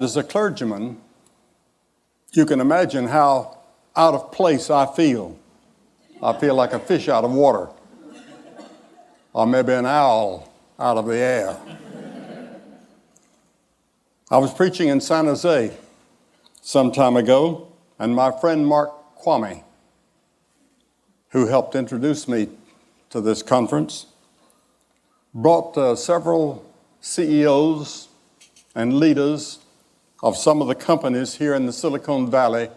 As a clergyman, you can imagine how out of place I feel. I feel like a fish out of water, or maybe an owl out of the air. I was preaching in San Jose some time ago, and my friend Mark Kwame, who helped introduce me to this conference, brought several CEOs and leaders of some of the companies here in the Silicon Valley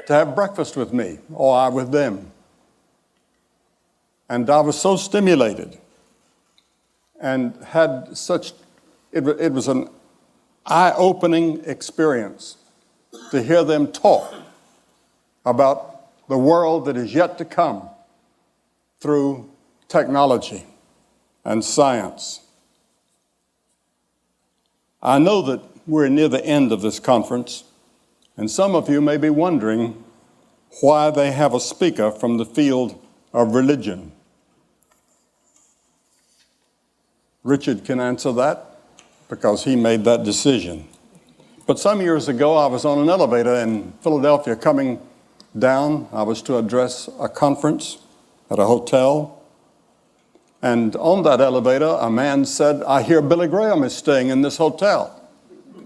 to have breakfast with me, or I with them. And I was so stimulated and had such, it was an eye-opening experience to hear them talk about the world that is yet to come through technology and science. I know that we're near the end of this conference, and some of you may be wondering why they have a speaker from the field of religion. Richard can answer that because he made that decision. But some years ago, I was on an elevator in Philadelphia coming down. I was to address a conference at a hotel. And on that elevator, a man said, "I hear Billy Graham is staying in this hotel."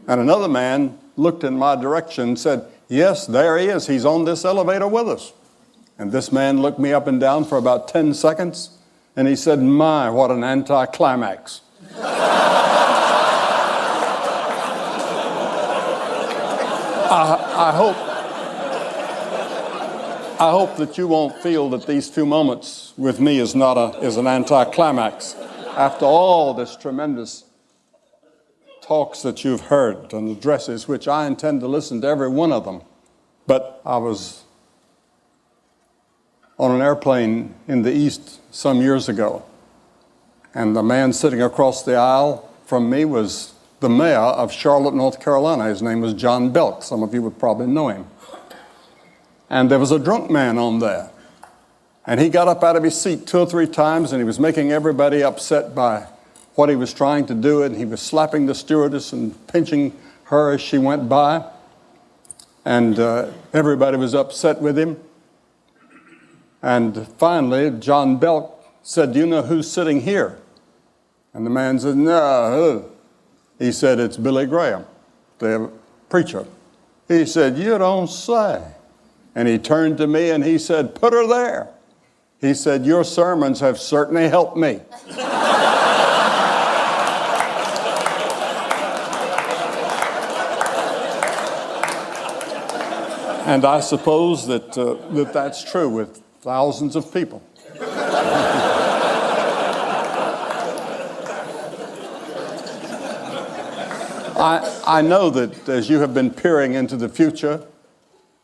And another man looked in my direction and said, "Yes, there he is. He's on this elevator with us." And this man looked me up and down for about 10 seconds, and he said, "My, what an anticlimax." I hope that you won't feel that these few moments with me is an anticlimax. After all this tremendous talks that you've heard and addresses, which I intend to listen to every one of them. But I was on an airplane in the East some years ago, and the man sitting across the aisle from me was the mayor of Charlotte, North Carolina. His name was John Belk. Some of you would probably know him. And there was a drunk man on there. And he got up out of his seat 2 or 3 times, and he was making everybody upset by what he was trying to do, and he was slapping the stewardess and pinching her as she went by. And everybody was upset with him. And finally, John Belk said, "Do you know who's sitting here?" And the man said, "No, who?" He said, "It's Billy Graham, the preacher." He said, "You don't say." And he turned to me and he said, "Put her there." He said, "Your sermons have certainly helped me." And I suppose that that's true with thousands of people. I know that as you have been peering into the future,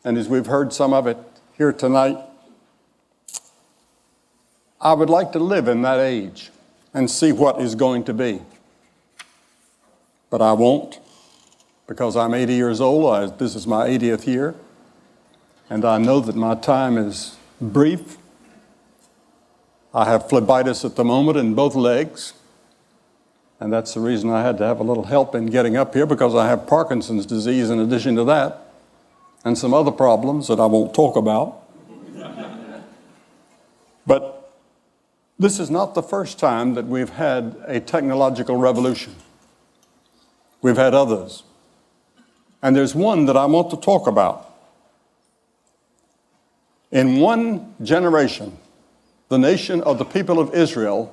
and as we've heard some of it here tonight, I would like to live in that age and see what is going to be. But I won't, because I'm 80 years old. This is my 80th year. And I know that my time is brief. I have phlebitis at the moment in both legs. And that's the reason I had to have a little help in getting up here, because I have Parkinson's disease in addition to that, and some other problems that I won't talk about. But this is not the first time that we've had a technological revolution. We've had others. And there's one that I want to talk about. In one generation, the nation of the people of Israel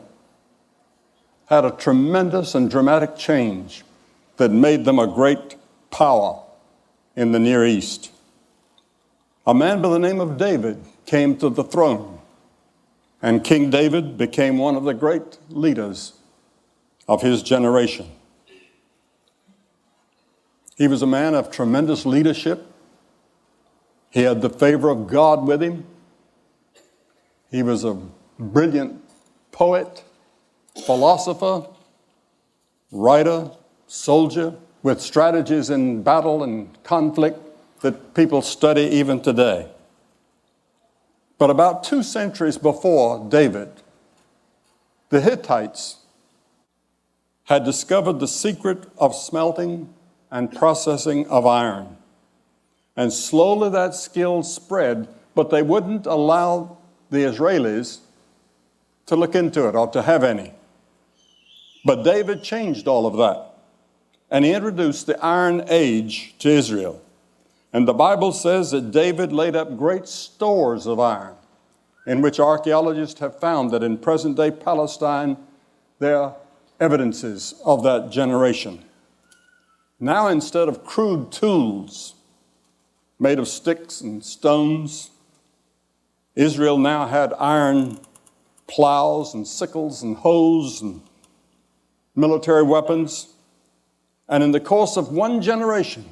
had a tremendous and dramatic change that made them a great power in the Near East. A man by the name of David came to the throne, and King David became one of the great leaders of his generation. He was a man of tremendous leadership. He had the favor of God with him. He was a brilliant poet, philosopher, writer, soldier, with strategies in battle and conflict that people study even today. But about 2 centuries before David, the Hittites had discovered the secret of smelting and processing of iron. And slowly that skill spread, but they wouldn't allow the Israelis to look into it or to have any. But David changed all of that, and he introduced the Iron Age to Israel. And the Bible says that David laid up great stores of iron, in which archaeologists have found that in present-day Palestine, there are evidences of that generation. Now, instead of crude tools made of sticks and stones, Israel now had iron plows and sickles and hoes and military weapons. And in the course of one generation,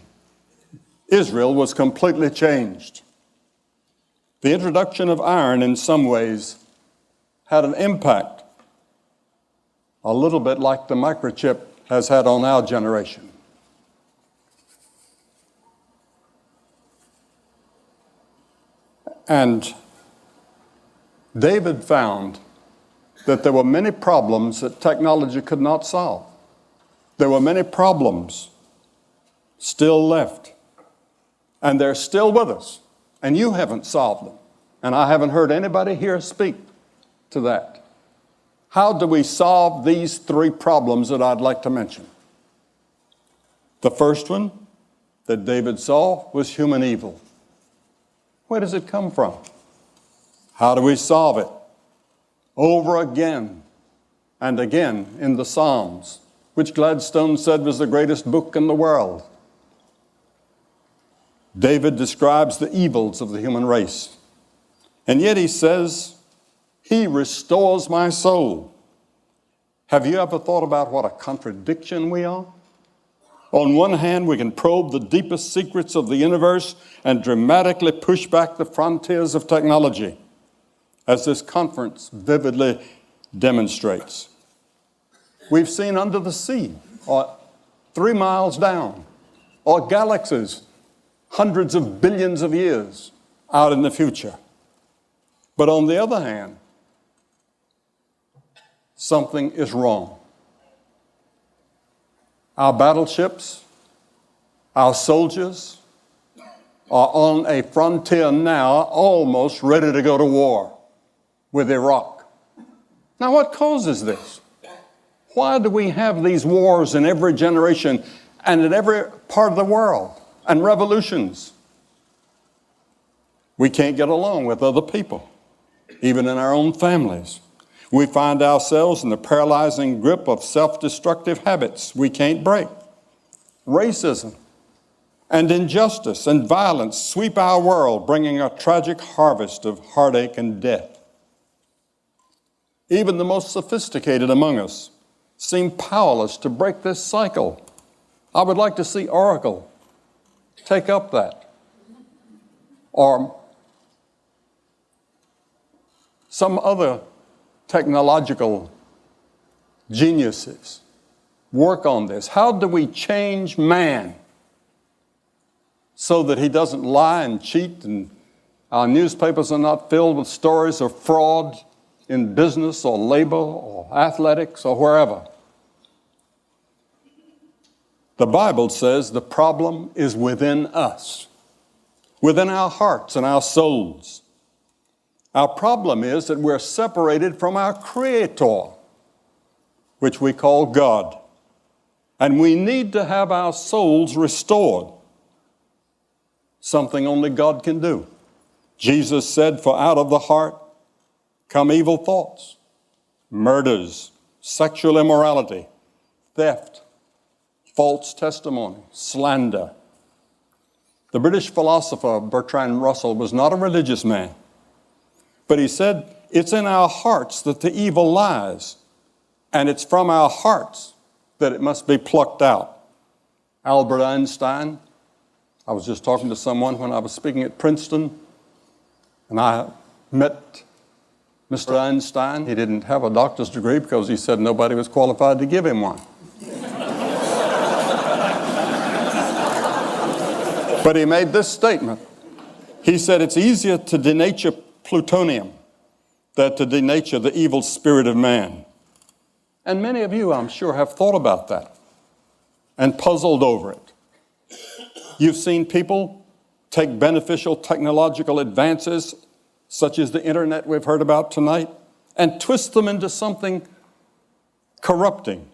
Israel was completely changed. The introduction of iron in some ways had an impact, a little bit like the microchip has had on our generation. And David found that there were many problems that technology could not solve. There were many problems still left, and they're still with us, and you haven't solved them. And I haven't heard anybody here speak to that. How do we solve these three problems that I'd like to mention? The first one that David saw was human evil. Where does it come from? How do we solve it? Over again and again in the Psalms, which Gladstone said was the greatest book in the world, David describes the evils of the human race. And yet he says, He restores my soul. Have you ever thought about what a contradiction we are? On one hand, we can probe the deepest secrets of the universe and dramatically push back the frontiers of technology, as this conference vividly demonstrates. We've seen under the sea, or 3 miles down, or galaxies hundreds of billions of years out in the future. But on the other hand, something is wrong. Our battleships, our soldiers are on a frontier now almost ready to go to war with Iraq. Now, what causes this? Why do we have these wars in every generation and in every part of the world, and revolutions? We can't get along with other people, even in our own families. We find ourselves in the paralyzing grip of self-destructive habits we can't break. Racism and injustice and violence sweep our world, bringing a tragic harvest of heartache and death. Even the most sophisticated among us seem powerless to break this cycle. I would like to see Oracle take up that, or some other technological geniuses work on this. How do we change man so that he doesn't lie and cheat, and our newspapers are not filled with stories of fraud in business or labor or athletics or wherever? The Bible says the problem is within us, within our hearts and our souls. Our problem is that we're separated from our Creator, which we call God. And we need to have our souls restored, something only God can do. Jesus said, "For out of the heart come evil thoughts, murders, sexual immorality, theft, false testimony, slander." The British philosopher Bertrand Russell was not a religious man, but he said, it's in our hearts that the evil lies, and it's from our hearts that it must be plucked out. Albert Einstein, I was just talking to someone when I was speaking at Princeton, and I met Mr. Einstein. He didn't have a doctor's degree because he said nobody was qualified to give him one. But he made this statement. He said, it's easier to denature plutonium than to denature the evil spirit of man. And many of you, I'm sure, have thought about that and puzzled over it. You've seen people take beneficial technological advances, such as the internet we've heard about tonight, and twist them into something corrupting.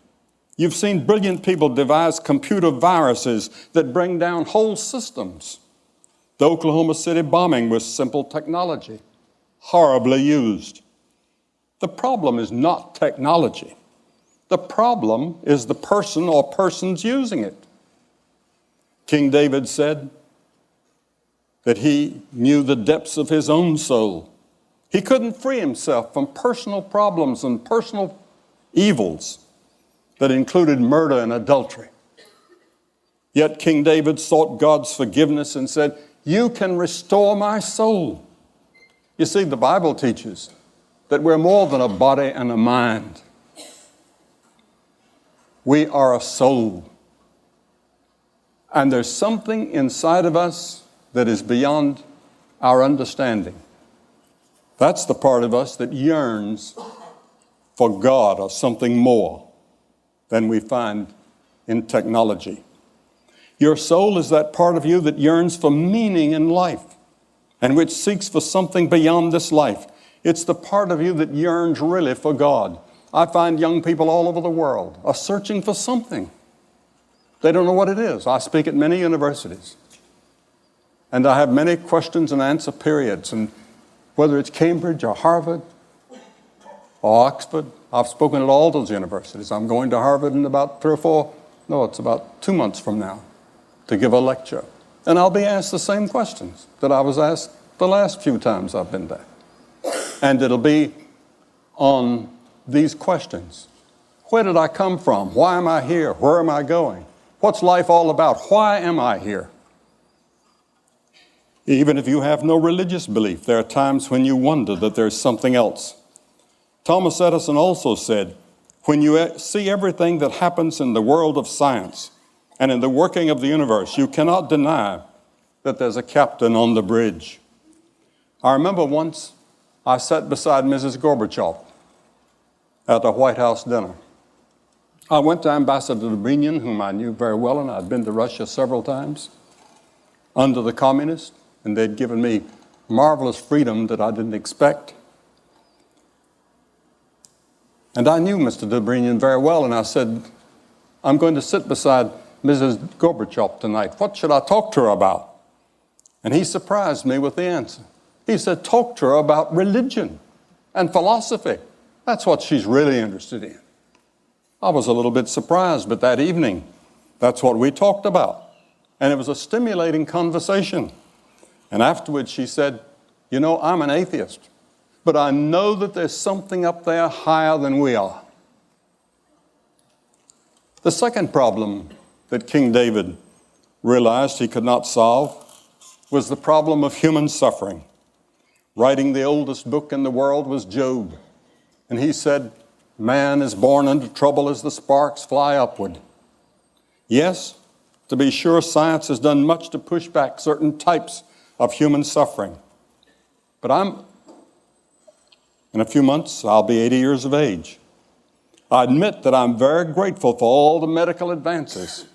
You've seen brilliant people devise computer viruses that bring down whole systems. The Oklahoma City bombing was simple technology, horribly used. The problem is not technology. The problem is the person or persons using it. King David said that he knew the depths of his own soul. He couldn't free himself from personal problems and personal evils that included murder and adultery. Yet King David sought God's forgiveness and said, "You can restore my soul." You see, the Bible teaches that we're more than a body and a mind. We are a soul. And there's something inside of us that is beyond our understanding. That's the part of us that yearns for God or something more than we find in technology. Your soul is that part of you that yearns for meaning in life and which seeks for something beyond this life. It's the part of you that yearns really for God. I find young people all over the world are searching for something. They don't know what it is. I speak at many universities, and I have many questions and answer periods, and whether it's Cambridge or Harvard or Oxford, I've spoken at all those universities. I'm going to Harvard in about it's about 2 months from now to give a lecture. And I'll be asked the same questions that I was asked the last few times I've been there. And it'll be on these questions. Where did I come from? Why am I here? Where am I going? What's life all about? Why am I here? Even if you have no religious belief, there are times when you wonder that there's something else. Thomas Edison also said, when you see everything that happens in the world of science and in the working of the universe, you cannot deny that there's a captain on the bridge. I remember once I sat beside Mrs. Gorbachev at a White House dinner. I went to Ambassador Dobrynin, whom I knew very well, and I'd been to Russia several times, under the communists, and they'd given me marvelous freedom that I didn't expect. And I knew Mr. Dobrynin very well, and I said, I'm going to sit beside Mrs. Gorbachev tonight. What should I talk to her about? And he surprised me with the answer. He said, talk to her about religion and philosophy. That's what she's really interested in. I was a little bit surprised, but that evening, that's what we talked about. And it was a stimulating conversation. And afterwards she said, you know, I'm an atheist, but I know that there's something up there higher than we are. The second problem that King David realized he could not solve was the problem of human suffering. Writing the oldest book in the world was Job. And he said, man is born into trouble as the sparks fly upward. Yes, to be sure, science has done much to push back certain types of human suffering. But in a few months, I'll be 80 years of age. I admit that I'm very grateful for all the medical advances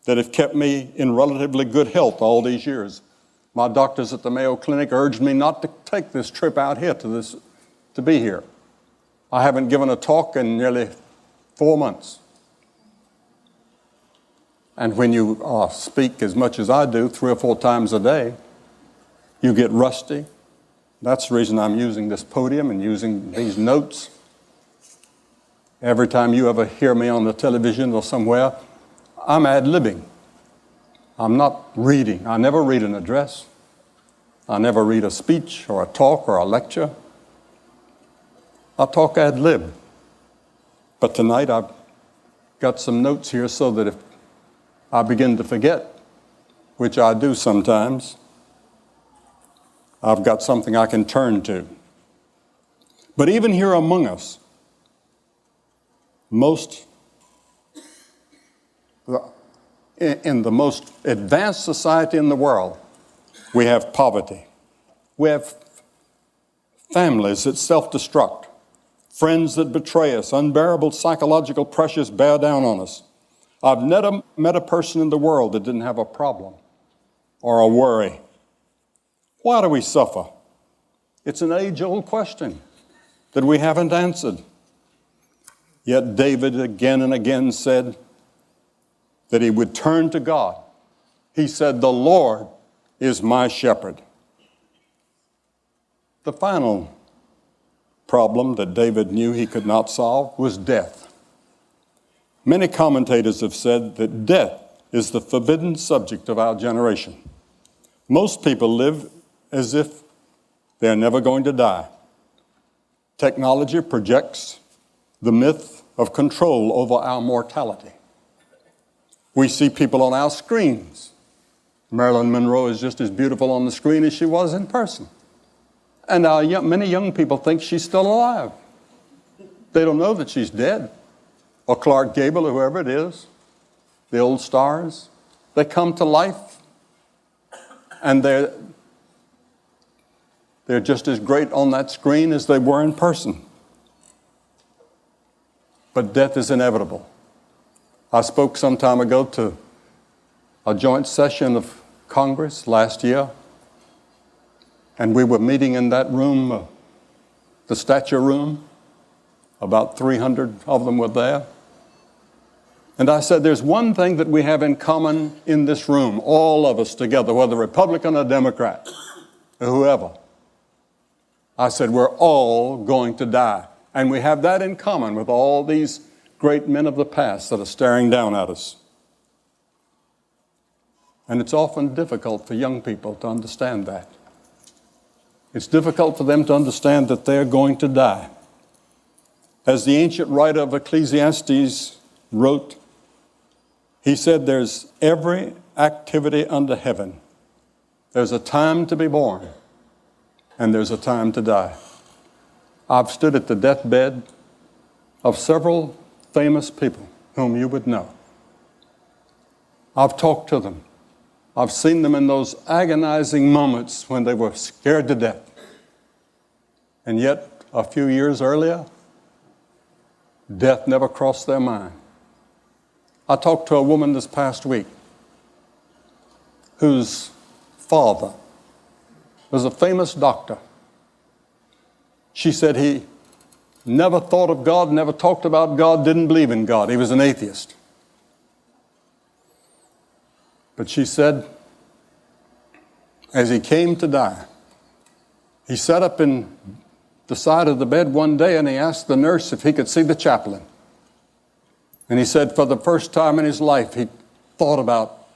that have kept me in relatively good health all these years. My doctors at the Mayo Clinic urged me not to take this trip out here to be here. I haven't given a talk in nearly 4 months. And when you speak as much as I do, 3 or 4 times a day, you get rusty. That's the reason I'm using this podium and using these notes. Every time you ever hear me on the television or somewhere, I'm ad-libbing. I'm not reading. I never read an address. I never read a speech or a talk or a lecture. I talk ad lib. But tonight I've got some notes here so that if I begin to forget, which I do sometimes, I've got something I can turn to. But even here among us, in the most advanced society in the world, we have poverty. We have families that self-destruct, friends that betray us, unbearable psychological pressures bear down on us. I've never met a person in the world that didn't have a problem or a worry. Why do we suffer? It's an age-old question that we haven't answered. Yet David again and again said that he would turn to God. He said, "The Lord is my shepherd." The final problem that David knew he could not solve was death. Many commentators have said that death is the forbidden subject of our generation. Most people live as if they're never going to die. Technology projects the myth of control over our mortality. We see people on our screens. Marilyn Monroe is just as beautiful on the screen as she was in person. And many young people think she's still alive. They don't know that she's dead. Or Clark Gable, or whoever it is, the old stars. They come to life, and they're just as great on that screen as they were in person. But death is inevitable. I spoke some time ago to a joint session of Congress last year, and we were meeting in that room, the stature room. About 300 of them were there. And I said, there's one thing that we have in common in this room, all of us together, whether Republican or Democrat, or whoever. I said, we're all going to die. And we have that in common with all these great men of the past that are staring down at us. And it's often difficult for young people to understand that. It's difficult for them to understand that they're going to die. As the ancient writer of Ecclesiastes wrote, he said, there's every activity under heaven. There's a time to be born, and there's a time to die. I've stood at the deathbed of several famous people whom you would know. I've talked to them. I've seen them in those agonizing moments when they were scared to death. And yet, a few years earlier, death never crossed their mind. I talked to a woman this past week whose father was a famous doctor. She said he never thought of God, never talked about God, didn't believe in God. He was an atheist. But she said, as he came to die, he sat up in the side of the bed one day and he asked the nurse if he could see the chaplain. And he said for the first time in his life, he thought about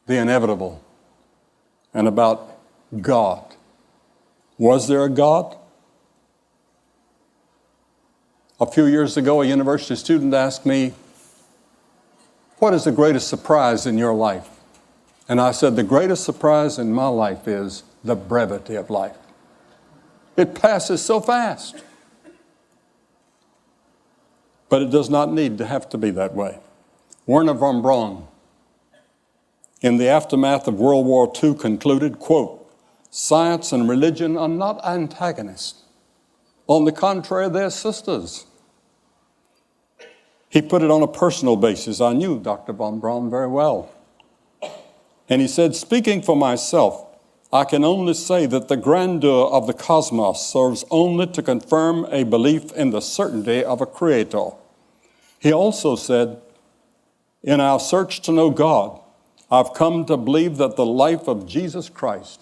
the inevitable and about God. Was there a God? A few years ago, a university student asked me, what is the greatest surprise in your life? And I said, the greatest surprise in my life is the brevity of life. It passes so fast. But it does not need to have to be that way. Werner von Braun, in the aftermath of World War II, concluded, quote, science and religion are not antagonists. On the contrary, they're sisters. He put it on a personal basis. I knew Dr. von Braun very well. And he said, speaking for myself, I can only say that the grandeur of the cosmos serves only to confirm a belief in the certainty of a creator. He also said, in our search to know God, I've come to believe that the life of Jesus Christ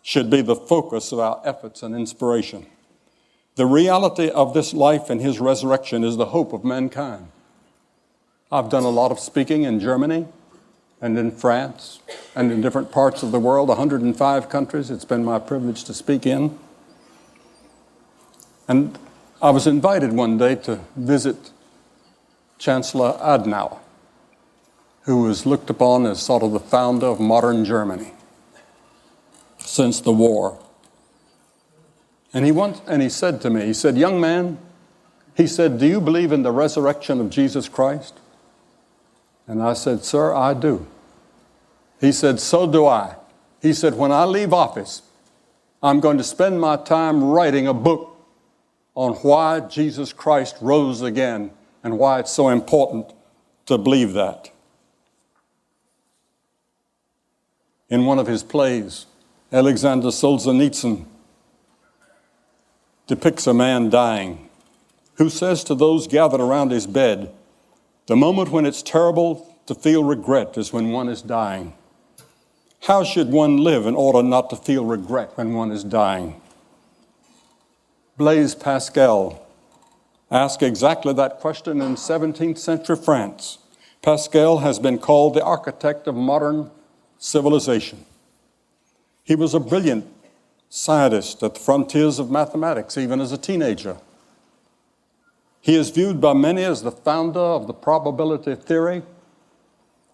should be the focus of our efforts and inspiration. The reality of this life and his resurrection is the hope of mankind. I've done a lot of speaking in Germany and in France and in different parts of the world, 105 countries it's been my privilege to speak in. And I was invited one day to visit Chancellor Adenauer, who was looked upon as sort of the founder of modern Germany since the war. And he said to me, he said, young man, he said, do you believe in the resurrection of Jesus Christ? And I said, sir, I do. He said, so do I. He said, when I leave office, I'm going to spend my time writing a book on why Jesus Christ rose again and why it's so important to believe that. In one of his plays, Alexander Solzhenitsyn depicts a man dying who says to those gathered around his bed, "The moment when it's terrible to feel regret is when one is dying. How should one live in order not to feel regret when one is dying?" Blaise Pascal asked exactly that question in 17th century France. Pascal has been called the architect of modern civilization. He was a brilliant scientist at the frontiers of mathematics, even as a teenager. He is viewed by many as the founder of the probability theory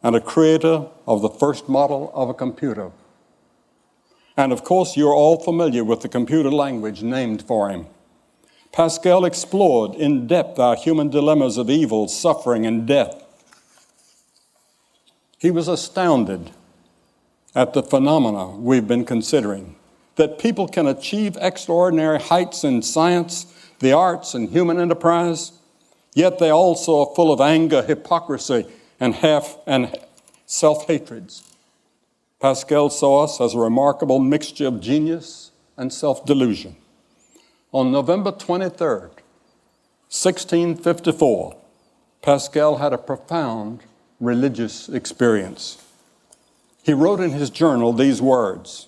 and a creator of the first model of a computer. And of course, you're all familiar with the computer language named for him. Pascal explored in depth our human dilemmas of evil, suffering, and death. He was astounded at the phenomena we've been considering, that people can achieve extraordinary heights in science, the arts, and human enterprise, yet they also are full of anger, hypocrisy, and self-hatreds. Pascal saw us as a remarkable mixture of genius and self-delusion. On November 23rd, 1654, Pascal had a profound religious experience. He wrote in his journal these words,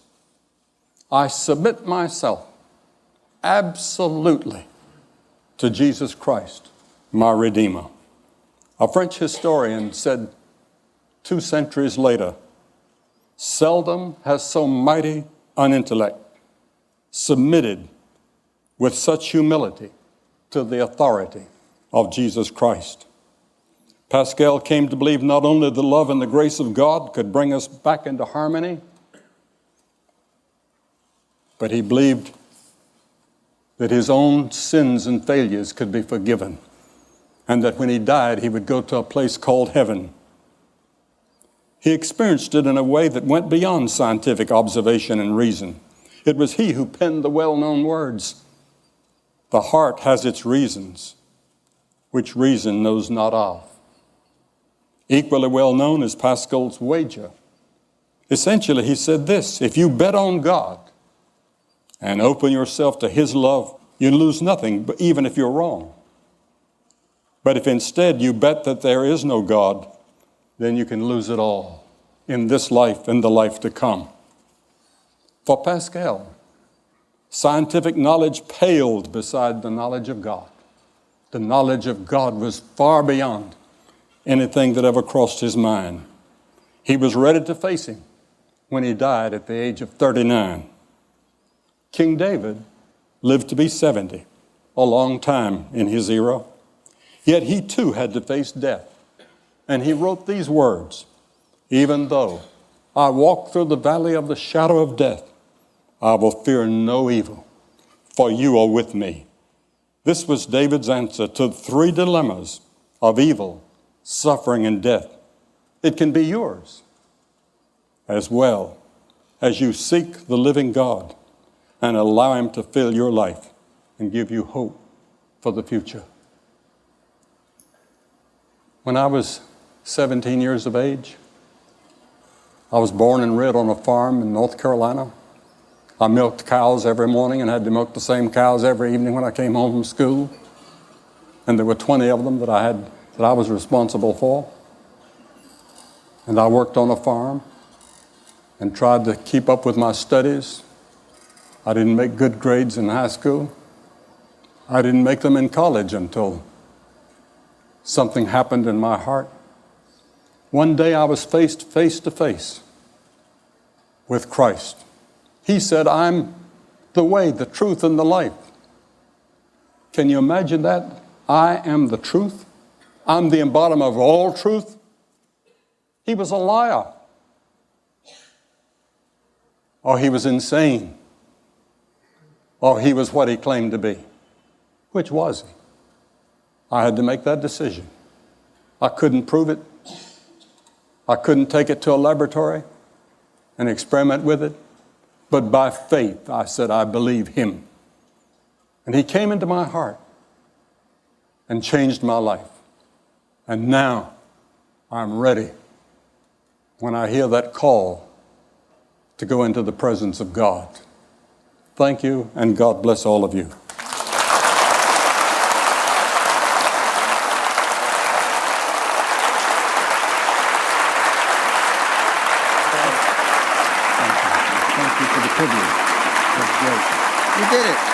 "I submit myself absolutely to Jesus Christ, my Redeemer." A French historian said 2 centuries later, "Seldom has so mighty an intellect submitted with such humility to the authority of Jesus Christ." Pascal came to believe not only the love and the grace of God could bring us back into harmony, but he believed that his own sins and failures could be forgiven, and that when he died, he would go to a place called heaven. He experienced it in a way that went beyond scientific observation and reason. It was he who penned the well-known words, "The heart has its reasons, which reason knows not of." Equally well known is Pascal's wager. Essentially, he said this: if you bet on God and open yourself to his love, you lose nothing, even if you're wrong. But if instead you bet that there is no God, then you can lose it all in this life and the life to come. For Pascal, scientific knowledge paled beside the knowledge of God. The knowledge of God was far beyond anything that ever crossed his mind. He was ready to face him when he died at the age of 39. King David lived to be 70, a long time in his era. Yet he too had to face death. And he wrote these words, "Even though I walk through the valley of the shadow of death, I will fear no evil, for you are with me." This was David's answer to the 3 dilemmas of evil, suffering, and death. It can be yours as well as you seek the living God and allow him to fill your life and give you hope for the future. When I was 17 years of age, I was born and reared on a farm in North Carolina. I milked cows every morning and had to milk the same cows every evening when I came home from school. And there were 20 of them that I was responsible for. And I worked on a farm and tried to keep up with my studies. I didn't make good grades in high school. I didn't make them in college until something happened in my heart. One day I was faced face to face with Christ. He said, "I'm the way, the truth, and the life." Can you imagine that? I am the truth. I'm the embodiment of all truth. He was a liar. Or he was insane. Or he was what he claimed to be. Which was he? I had to make that decision. I couldn't prove it. I couldn't take it to a laboratory and experiment with it. But by faith, I said, I believe him. And he came into my heart and changed my life. And now I'm ready when I hear that call to go into the presence of God. Thank you, and God bless all of you. Thank you for the privilege. That's great. You did it.